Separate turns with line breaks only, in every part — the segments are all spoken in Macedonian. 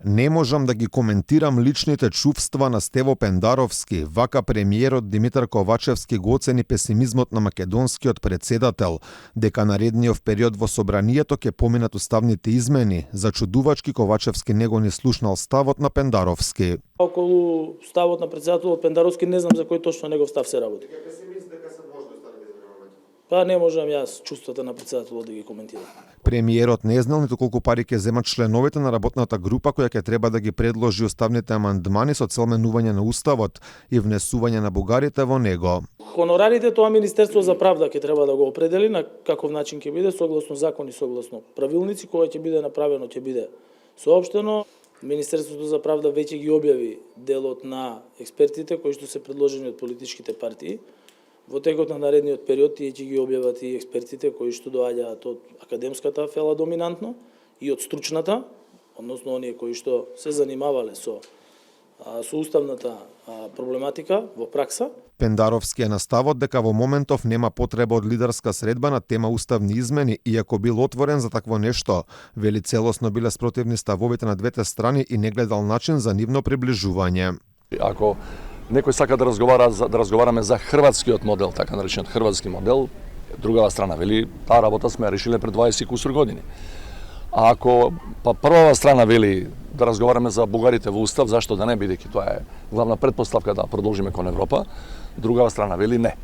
Не можам да ги коментирам личните чувства на Стево Пендаровски, вака премиерот Димитар Ковачевски го оцени песимизмот на македонскиот председател, дека наредниот период во собранието ќе поминат уставните измени. Зачудувачки Ковачевски него не слушнал ставот на Пендаровски.
Околу ставот на председателот Пендаровски не знам за кој точно негов став се работи. Па не можам јас чувствата на председателот да ги коментирам.
Премиерот не знал ниту колку пари ќе земат членовите на работната група која ќе треба да ги предложи уставните амандмани со цел менување на уставот и внесување на бугарите во него.
Хонорарите тоа Министерство за правда ќе треба да го определи на каков начин ќе биде согласно закон и согласно правилници, кога ќе биде направено ќе биде соопштено. Министерството за правда веќе ги објави делот на експертите кои што се предложени од политичките партии. Во текот на наредниот период тие ќе ги објават и експертите кои што доаѓаат од академската фела доминантно и од стручната, односно оние кои што се занимавале со уставната проблематика во пракса.
Пендаровски е на ставот дека во моментов нема потреба од лидерска средба на тема уставни измени, иако бил отворен за такво нешто. Вели целосно биле спротивни ставовите на двете страни и не гледал начин за нивно приближување.
Ако некој сака да разговараме за хрватскиот модел, така наречениот хрватски модел, другава страна вели, таа работа сме решиле пред 20 кусур години. А ако првава страна вели да разговараме за бугарите во устав, зашто да не, бидејќи тоа е главна претпоставка да продолжиме кон Европа, другава страна вели не.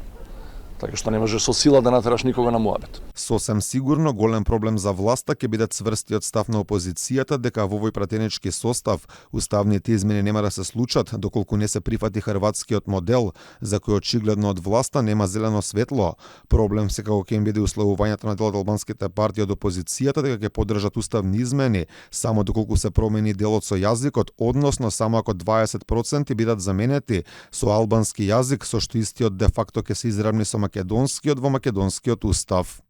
Така што не можеш со сила да натераш никога на муабет.
Сосем сигурно голем проблем за власта ќе биде цврстиот став на опозицијата дека во овој пратенички состав уставните измени нема да се случат доколку не се прифати хрватскиот модел, за кој очигледно од власта нема зелено светло. Проблем секако ќе им биде условувањето на дел од албанските партии од опозицијата дека ќе поддржат уставни измени само доколку се промени делот со јазикот, односно само ако 20% бидат заменети со албански јазик, со што истиот де факто ќе се изравни со македонскиот во македонскиот устав.